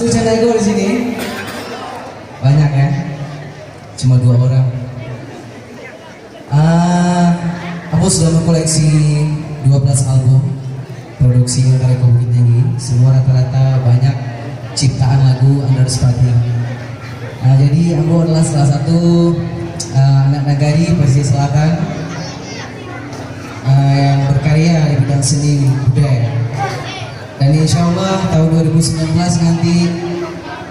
Suku Candago di sini banyak ya, cuma 2 orang. Aku sudah mengkoleksi 12 album produksi Tarekat Bukit Tinggi. Semua rata-rata banyak ciptaan lagu Anders Pati. Jadi aku adalah salah satu anak nagari Pesisir Selatan yang berkarya di bidang seni budaya. Dan insya Allah tahun 2019 nanti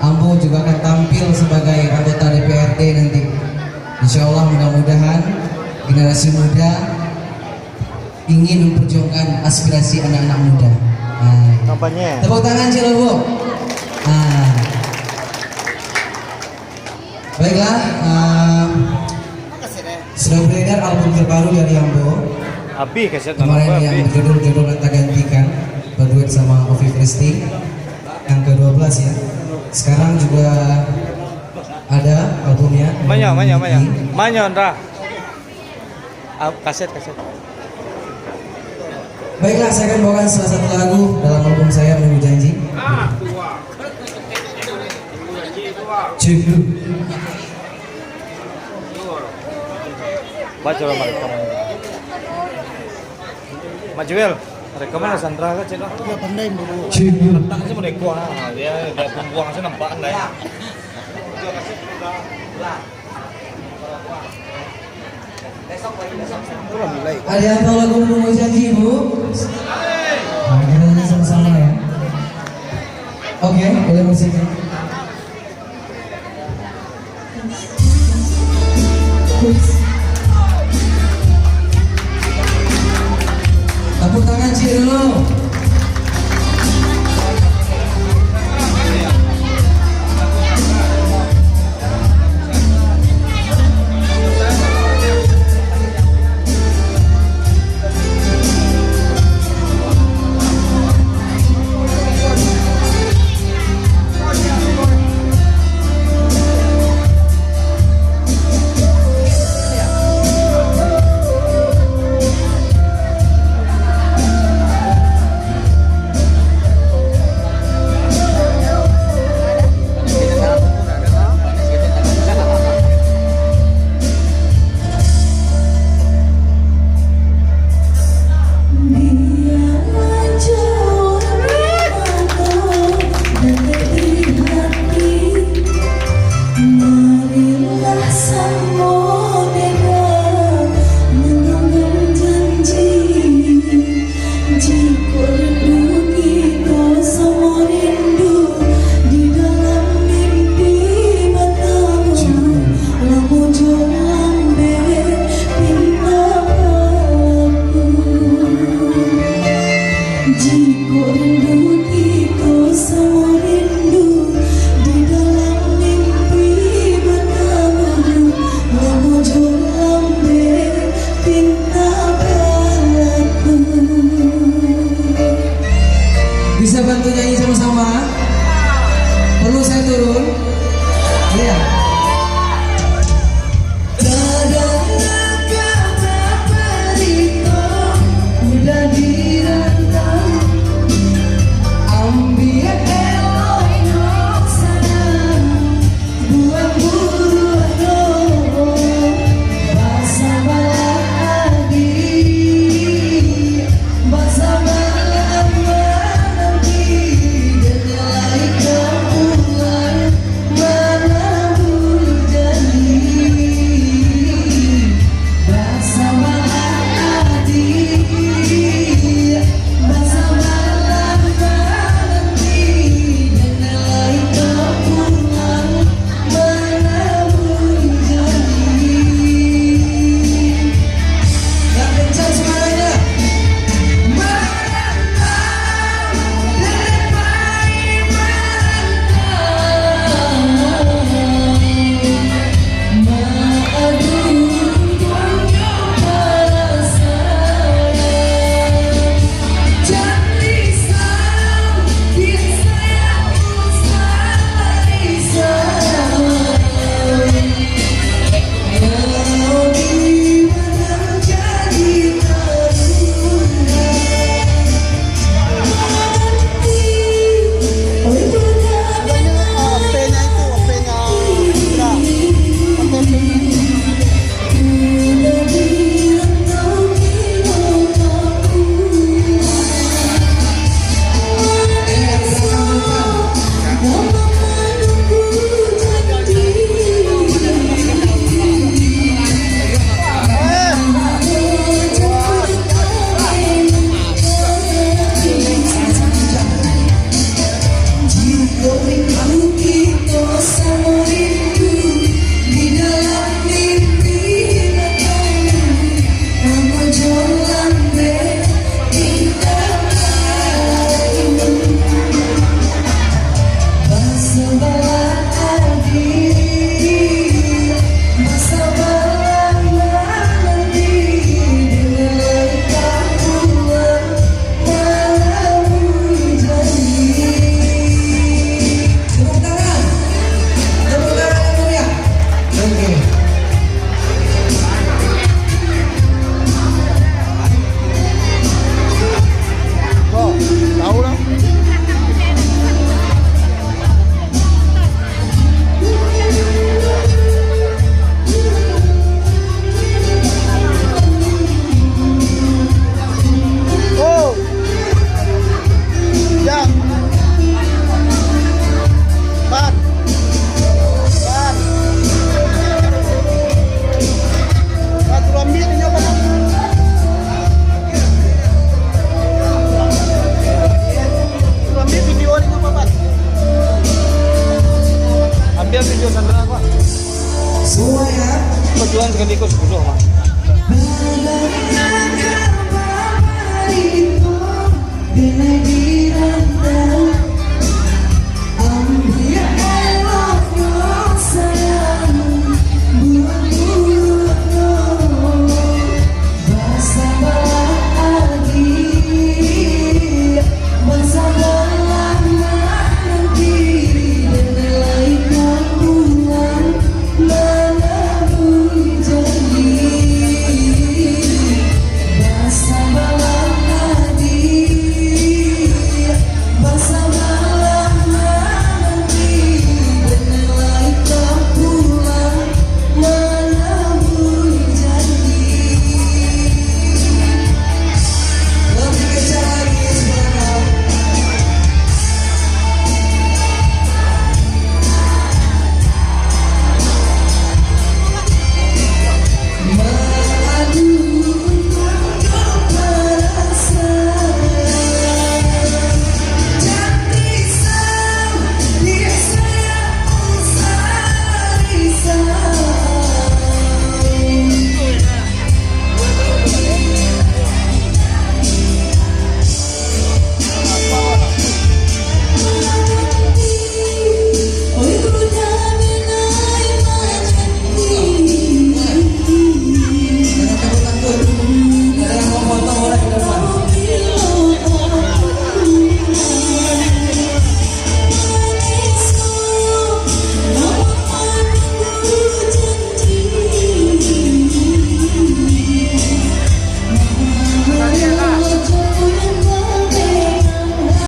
Ambo juga akan tampil sebagai anggota DPRD nanti. Insya Allah mudah-mudahan generasi muda ingin memperjuangkan aspirasi anak-anak muda. Kampanye. Tepuk tangan Cilowo. Baiklah, sudah beredar album terbaru dari Ambo. Abi kaset Kemarin yang berjudul Kata Gantikan, berduet sama Ovi Kristi, yang ke-12 ya. Sekarang juga ada albumnya. Manya, Ndra. Kaset. Baiklah, saya akan bawakan salah satu lagu dalam album saya, Menunggu Janji. Cipu. Baca lah mereka. Majuel, mereka mana Sandra kan cina? Ya pandai dulu. Cipu. Tentang sih mereka, dia pembuang sih nampak lah ya. Ada yang tahu lagu Menunggu Janji, Bu? Nah, kita nyanyi sama-sama ya. Oke, boleh musiknya. Tepuk tangan Ci dulu. Bisa bantu nyanyi sama-sama? Perlu saya turun? Iya. Ambil video Sandra Pak. Semua ya. Tujuan sekali ikut 10 Pak. Itu,